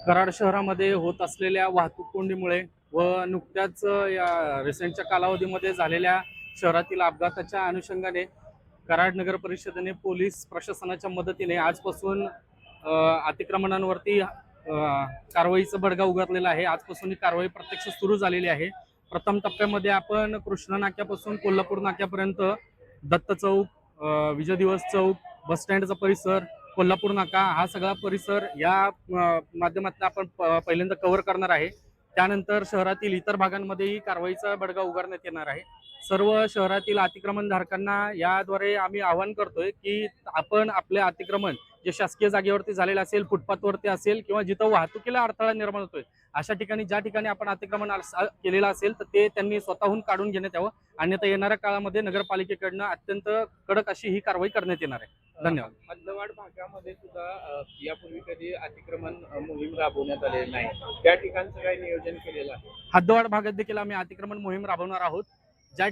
कराड शहरामध्ये होत असलेल्या वाहतूक कोंडीमुळे व नुकत्याच या रिसेंटच्या कालावधीमध्ये झालेल्या शहरातील अपघाताच्या अनुषंगाने कराड नगर परिषदेने पोलीस प्रशासनाच्या मदतीने आजपासून अतिक्रमणांवरती कारवाईचं बडगा उगारलेला आहे। आजपासून ही कारवाई प्रत्यक्ष सुरू झालेली आहे। प्रथम टप्प्यामध्ये आपण कृष्णा नाक्यापासून कोल्हापूर नाक्यापर्यंत दत्त चौक, विजय दिवस चौक, बस स्टँडचा परिसर, कोल्हापूर नाका हा सगळा परिसर या माध्यमातून आपण पहिल्यांदा कव्हर करणार आहे। त्यानंतर शहरातील इतर भागांमध्येही कारवाईचा बडगा उगारण्यात येणार आहे। सर्व शहरातील अतिक्रमणधारकांना याद्वारे आम्ही आवाहन करतोय की आपण आपले अतिक्रमण जे शासकीय जागेवरती झालेलं असेल, फुटपाथवरती असेल किंवा जिथं वाहतुकीला अडथळा निर्माण होतोय अशा ठिकाणी ज्या ठिकाणी आपण अतिक्रमण केलेलं असेल तर ते त्यांनी स्वतःहून काढून घेण्यात यावं, अन्यथा येणाऱ्या काळामध्ये नगरपालिकेकडनं अत्यंत कडक अशी ही कारवाई करण्यात येणार आहे। धन्यवाद। हद्दवाढ भागामध्ये सुद्धा यापूर्वी कधी अतिक्रमण मोहीम राबवण्यात आलेली नाही, त्या ठिकाणचं काही नियोजन केलेलं आहे? हद्दवाढ भागात देखील आम्ही अतिक्रमण मोहीम राबवणार आहोत। ज्या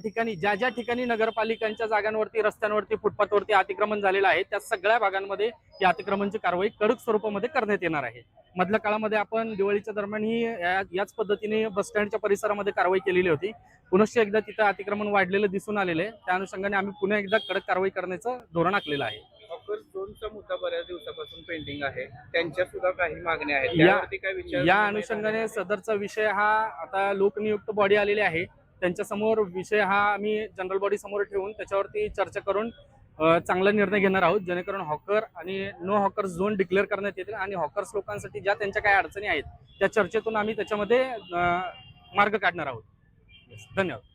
ठिकाणी नगरपालिकांच्या जागांवरती, रस्त्यांवरती, फुटपाथवरती अतिक्रमण झालेलं आहे त्या सगळ्या भागांमध्ये ही अतिक्रमणची कारवाई कडक स्वरूपामध्ये करण्यात येणार आहे। मधल्या काळामध्ये आपण दिवाळीच्या दरम्यान ही याच पद्धतीने बस स्टँडच्या परिसरामध्ये कारवाई केलेली होती। पुनश्च एकदा तिथं अतिक्रमण वाढलेलं दिसून आलेलं आहे। त्या अनुषंगाने आम्ही पुन्हा एकदा कडक कारवाई करण्याचं धोरण आखलेलं आहे। हॉकर झोनचा मुद्दा बऱ्याच दिवसापासून पेंडिंग आहे, त्यांच्या सुद्धा काही मागण्या आहेत, त्यावरती काय विचार? या अनुषंगाने सदरचा विषय हा आता लोकनियुक्त बॉडी आलेली आहे, त्यांच्या समोर विषय हा आम्ही जनरल बॉडी समोर ठेवून त्याच्यावरती चर्चा करून चांगला निर्णय घेणार आहोत, जेणेकरून हॉकर आणि नो हॉकर झोन डिक्लेअर करण्यात येतील आणि हॉकर्स लोकांसाठी ज्या त्यांच्या काही अडचणी आहेत त्या चर्चेतून आम्ही त्याच्यामध्ये मार्ग काढणार आहोत। धन्यवाद।